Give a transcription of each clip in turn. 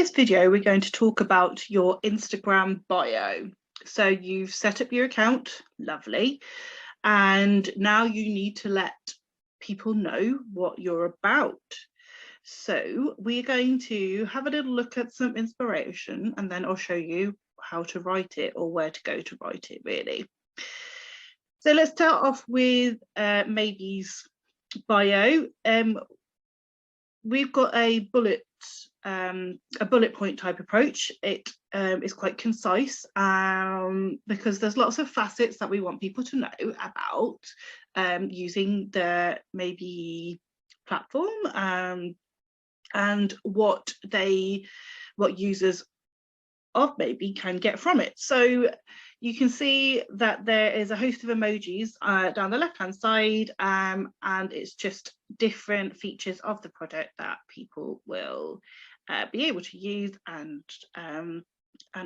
this video, we're going to talk about your Instagram bio. So you've set up your account, lovely. And now you need to let people know what you're about. So we're going to have a little look at some inspiration, and then I'll show you how to write it or where to go to write it, really. So let's start off with Maggie's bio. We've got a bullet point type approach. It is quite concise because there's lots of facets that we want people to know about using the Maybe platform and what users of Maybe can get from it. So you can see that there is a host of emojis down the left hand side, and it's just different features of the product that people will be able to use, and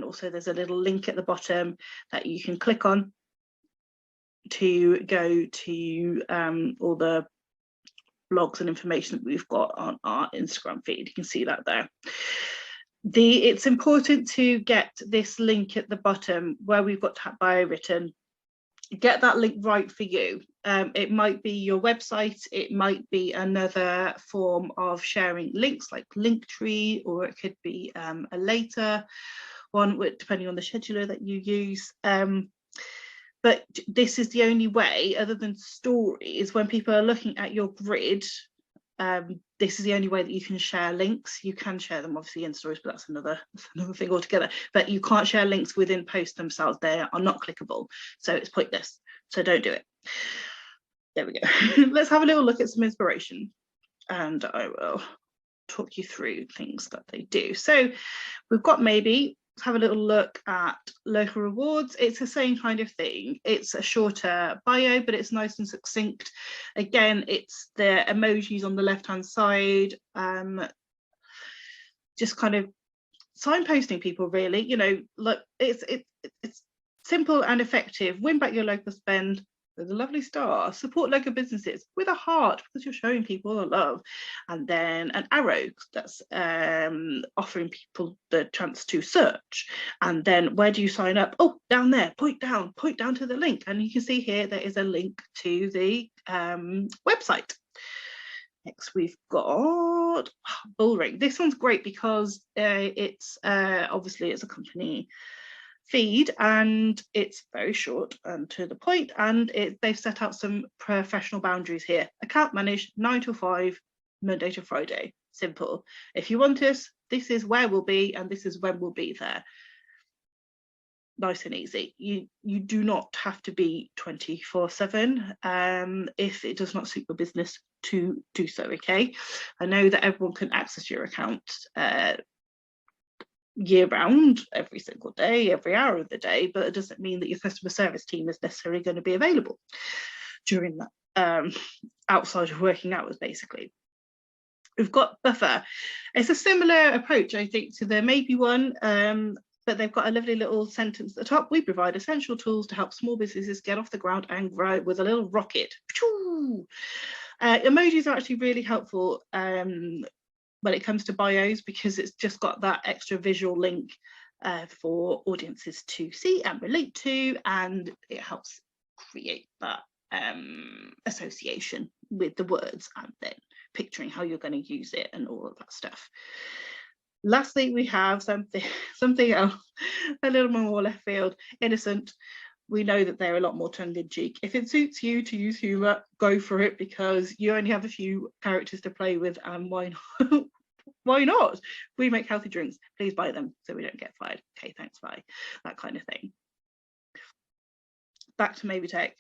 also there's a little link at the bottom that you can click on to go to all the blogs and information that we've got on our Instagram feed. You can see that there. It's important to get this link at the bottom where we've got Tap Bio written. Get that link right for you. It might be your website, it might be another form of sharing links like Linktree, or it could be a later one, depending on the scheduler that you use. But this is the only way, other than stories, when people are looking at your grid, this is the only way that you can share links. You can share them obviously in stories, but that's another thing altogether. But you can't share links within posts themselves. They are not clickable, so it's pointless. So don't do it. There we go. Let's have a little look at some inspiration, and I will talk you through things that they do. So we've got Maybe. Let's have a little look at local rewards. It's the same kind of thing. It's a shorter bio, but it's nice and succinct. Again, it's the emojis on the left hand side, just kind of signposting people, really. You know, look, it's simple and effective. Win back your local spend. There's a lovely star. Support local businesses with a heart, because you're showing people the love. And then an arrow that's offering people the chance to search. And then where do you sign up? Oh, down there, point down to the link. And you can see here there is a link to the website. Next, we've got Bullring. This one's great because it's obviously it's a company feed, and it's very short and to the point, and they've set out some professional boundaries here. Account managed 9 to 5, Monday to Friday. Simple. If you want us, this is where we'll be, and this is when we'll be there. Nice and easy. You do not have to be 24/7 if it does not suit your business to do so. Okay, I know that everyone can access your account year round, every single day, every hour of the day, but it doesn't mean that your customer service team is necessarily going to be available during that outside of working hours. Basically, we've got Buffer. It's a similar approach, I think, to the Maybe one, but they've got a lovely little sentence at the top. We provide essential tools to help small businesses get off the ground and grow with a little rocket. Emojis are actually really helpful when it comes to bios, because it's just got that extra visual link for audiences to see and relate to, and it helps create that association with the words, and then picturing how you're going to use it and all of that stuff. Lastly, we have something else, a little more left field. Innocent. We know that they're a lot more tongue-in-cheek. If it suits you to use humour, go for it, because you only have a few characters to play with, and why not? Why not? We make healthy drinks. Please buy them so we don't get fired. Okay, thanks, bye. That kind of thing. Back to Maybe Tech.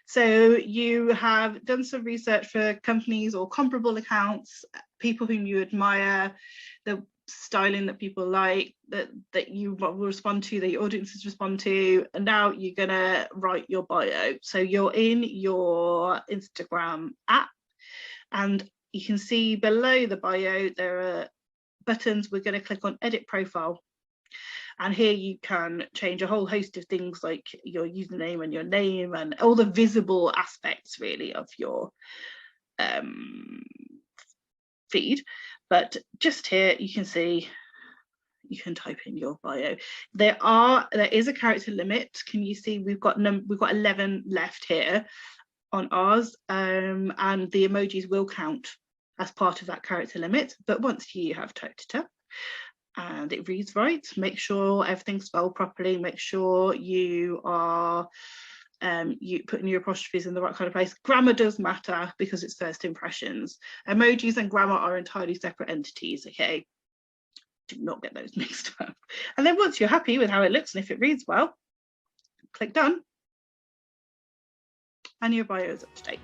So you have done some research for companies or comparable accounts, people whom you admire, the styling that people like, that you will respond to, that your audiences respond to, and now you're gonna write your bio. So you're in your Instagram app, and you can see below the bio there are buttons. We're going to click on Edit Profile, and here you can change a whole host of things like your username and your name and all the visible aspects really of your feed. But just here you can see you can type in your bio. There is a character limit. Can you see we've got 11 left here on ours, and the emojis will count as part of that character limit. But once you have typed it up and it reads right, make sure everything's spelled properly, make sure you are you putting your apostrophes in the right kind of place. Grammar does matter because it's first impressions. Emojis and grammar are entirely separate entities, okay? Do not get those mixed up. And then once you're happy with how it looks and if it reads well, click done. And your bio is up to date.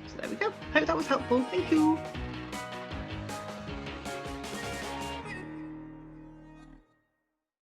So there we go. Hope that was helpful. Thank you.